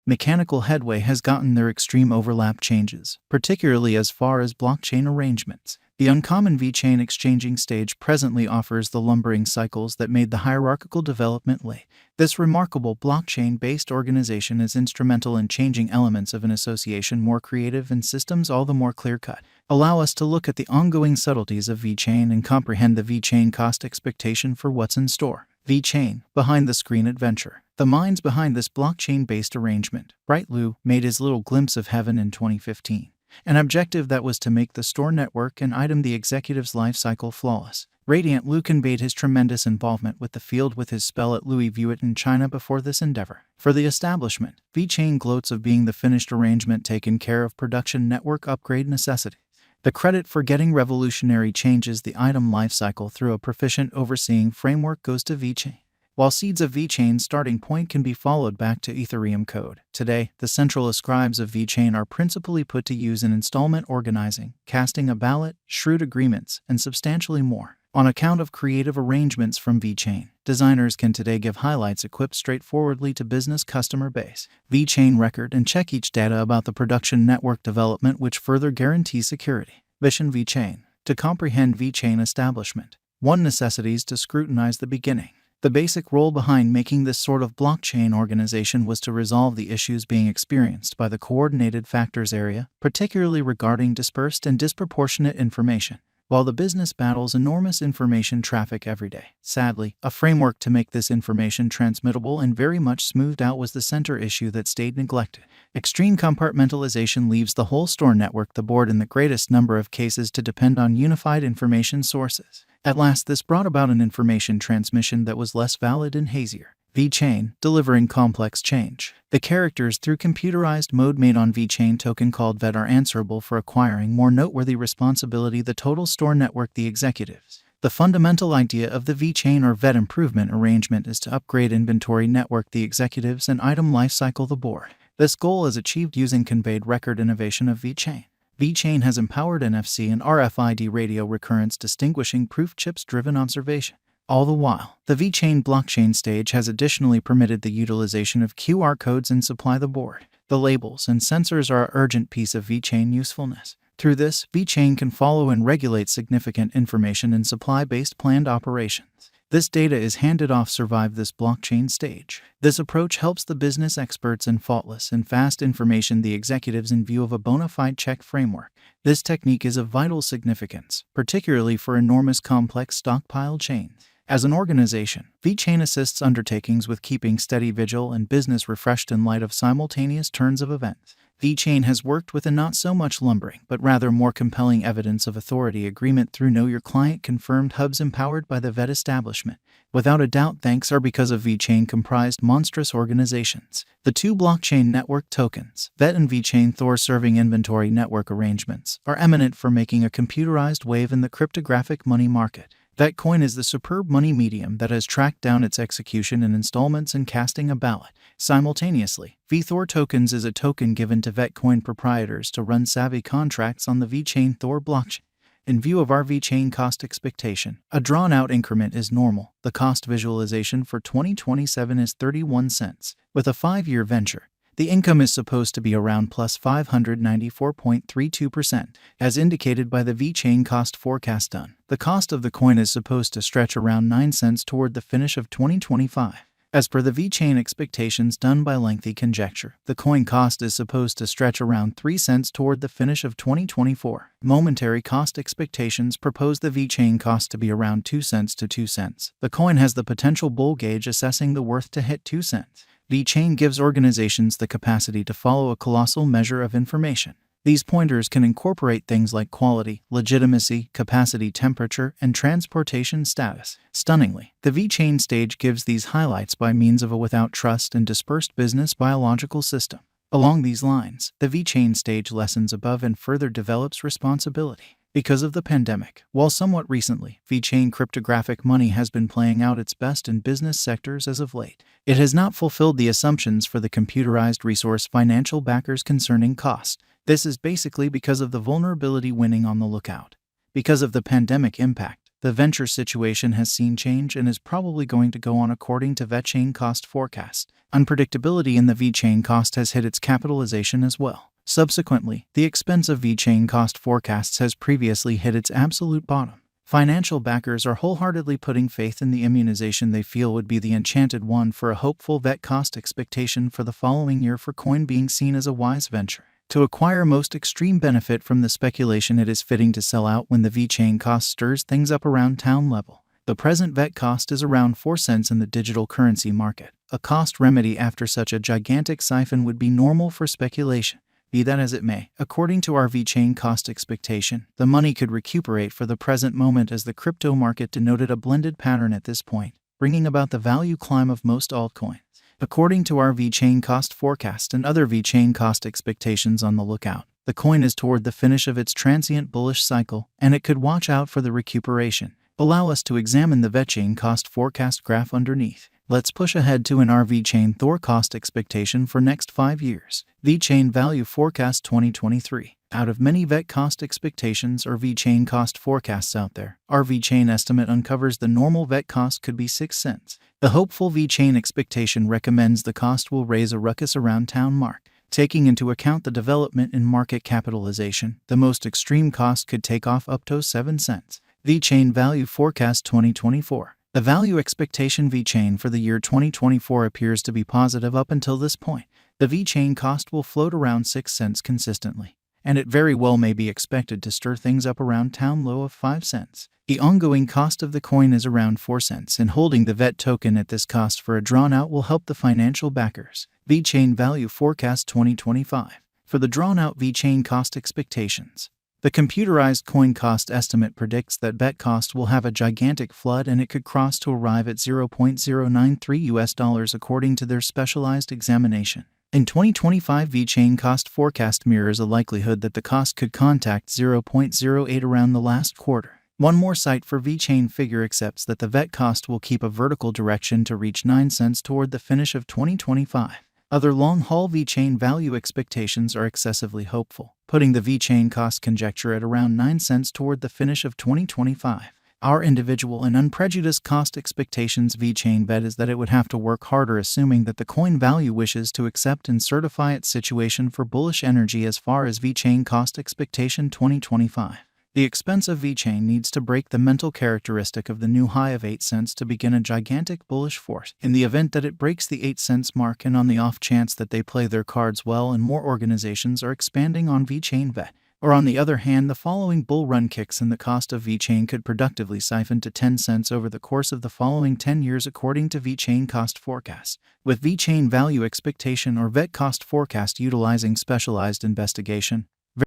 mechanical headway has gotten their extreme overlap changes, particularly as far as blockchain arrangements. The uncommon Vechain exchanging stage presently offers the lumbering cycles that made the hierarchical development late. This remarkable blockchain-based organization is instrumental in changing elements of an association more creative and systems all the more clear-cut. Allow us to look at the ongoing subtleties of Vechain and comprehend the Vechain cost expectation for what's in store. Vechain, behind-the-screen adventure. The minds behind this blockchain-based arrangement, Bright Lou, made his little glimpse of heaven in 2015. An objective that was to make the store network and item the executive's life cycle flawless. Radiant Lou conveyed his tremendous involvement with the field with his spell at Louis Vuitton in China before this endeavor. For the establishment, Vechain gloats of being the finished arrangement taken care of production network upgrade necessity. The credit for getting revolutionary changes the item lifecycle through a proficient overseeing framework goes to Vechain. While seeds of Vechain's starting point can be followed back to Ethereum code, today, the central ascribes of Vechain are principally put to use in installment organizing, casting a ballot, shrewd agreements, and substantially more. On account of creative arrangements from Vechain, designers can today give highlights equipped straightforwardly to business customer base. Vechain record and check each data about the production network development which further guarantees security. Vision Vechain. To comprehend Vechain establishment, one necessities to scrutinize the beginning. The basic role behind making this sort of blockchain organization was to resolve the issues being experienced by the coordinated factors area, particularly regarding dispersed and disproportionate information. While the business battles enormous information traffic every day, sadly, a framework to make this information transmittable and very much smoothed out was the center issue that stayed neglected. Extreme compartmentalization leaves the whole store network, the board, in the greatest number of cases to depend on unified information sources. At last, this brought about an information transmission that was less valid and hazier. Vechain, delivering complex change. The characters through computerized mode made on Vechain token called VET are answerable for acquiring more noteworthy responsibility the total store network, the executives. The fundamental idea of the Vechain or VET improvement arrangement is to upgrade inventory network, the executives, and item lifecycle, the board. This goal is achieved using conveyed record innovation of Vechain. Vechain has empowered NFC and RFID radio recurrence distinguishing proof chips-driven observation. All the while, the Vechain blockchain stage has additionally permitted the utilization of QR codes and supply the board. The labels and sensors are an urgent piece of Vechain usefulness. Through this, Vechain can follow and regulate significant information in supply-based planned operations. This data is handed off survive this blockchain stage. This approach helps the business experts in faultless and fast information the executives in view of a bona fide check framework. This technique is of vital significance, particularly for enormous complex stockpile chains. As an organization, Vechain assists undertakings with keeping steady vigil and business refreshed in light of simultaneous turns of events. Vechain has worked with a not so much lumbering but rather more compelling evidence of authority agreement through Know Your Client confirmed hubs empowered by the VET establishment. Without a doubt, thanks are because of Vechain comprised monstrous organizations. The two blockchain network tokens, VET and Vechain Thor serving inventory network arrangements, are eminent for making a computerized wave in the cryptographic money market. Vechain is the superb money medium that has tracked down its execution in installments and casting a ballot. Simultaneously, VThor tokens is a token given to Vechain proprietors to run savvy contracts on the Vechain Thor blockchain. In view of our Vechain cost expectation, a drawn-out increment is normal. The cost visualization for 2027 is 31 cents. With a 5-year venture, the income is supposed to be around plus 594.32%, as indicated by the Vechain cost forecast done. The cost of the coin is supposed to stretch around 9 cents toward the finish of 2025. As per the Vechain expectations done by lengthy conjecture, the coin cost is supposed to stretch around 3 cents toward the finish of 2024. Momentary cost expectations propose the Vechain cost to be around 2 cents to 2 cents. The coin has the potential bull gauge assessing the worth to hit 2 cents. Vechain gives organizations the capacity to follow a colossal measure of information. These pointers can incorporate things like quality, legitimacy, capacity, temperature, and transportation status. Stunningly, the Vechain stage gives these highlights by means of a without trust and dispersed business biological system. Along these lines, the Vechain stage lessens above and further develops responsibility. Because of the pandemic, while somewhat recently, Vechain cryptographic money has been playing out its best in business sectors as of late. It has not fulfilled the assumptions for the computerized resource financial backers concerning cost. This is basically because of the vulnerability winning on the lookout. Because of the pandemic impact, The venture situation has seen change and is probably going to go on according to Vechain cost forecast. Unpredictability in the Vechain cost has hit its capitalization as well. Subsequently, the expense of Vechain cost forecasts has previously hit its absolute bottom. Financial backers are wholeheartedly putting faith in the immunization they feel would be the enchanted one for a hopeful VET cost expectation for the following year for coin being seen as a wise venture. To acquire most extreme benefit from the speculation, it is fitting to sell out when the Vechain cost stirs things up around town level. The present VET cost is around 4 cents in the digital currency market. A cost remedy after such a gigantic siphon would be normal for speculation. Be that as it may, according to our Vechain cost expectation, the money could recuperate for the present moment as the crypto market denoted a blended pattern at this point, bringing about the value climb of most altcoins. According to our Vechain cost forecast and other Vechain cost expectations on the lookout, the coin is toward the finish of its transient bullish cycle, and it could watch out for the recuperation. Allow us to examine the Vechain cost forecast graph underneath. Let's push ahead to an Vechain Thor cost expectation for next 5 years. Vechain value forecast 2023. Out of many VET cost expectations or Vechain cost forecasts out there, our Vechain estimate uncovers the normal VET cost could be 6 cents. The hopeful Vechain expectation recommends the cost will raise a ruckus around town mark. Taking into account the development in market capitalization, the most extreme cost could take off up to 7 cents. Vechain value forecast 2024. The value expectation Vechain for the year 2024 appears to be positive up until this point. The Vechain cost will float around 6 cents consistently, and it very well may be expected to stir things up around town low of 5 cents. The ongoing cost of the coin is around 4 cents, and holding the VET token at this cost for a drawn-out will help the financial backers. Vechain value forecast 2025. For the drawn-out Vechain cost expectations, the computerized coin cost estimate predicts that VET cost will have a gigantic flood and it could cross to arrive at $0.093 according to their specialized examination. In 2025, Vechain cost forecast mirrors a likelihood that the cost could contact 0.08 around the last quarter. One more site for Vechain figure accepts that the VET cost will keep a vertical direction to reach 9 cents toward the finish of 2025. Other long-haul Vechain value expectations are excessively hopeful, putting the Vechain cost conjecture at around 9 cents toward the finish of 2025. Our individual and unprejudiced cost expectations Vechain bet is that it would have to work harder, assuming that the coin value wishes to accept and certify its situation for bullish energy as far as Vechain cost expectation 2025. The expense of Vechain needs to break the mental characteristic of the new high of 8 cents to begin a gigantic bullish force. In the event that it breaks the 8 cents mark and on the off chance that they play their cards well and more organizations are expanding on Vechain VET, or on the other hand, the following bull run kicks in the cost of Vechain could productively siphon to 10 cents over the course of the following 10 years according to Vechain cost forecast. With Vechain value expectation or VET cost forecast utilizing specialized investigation,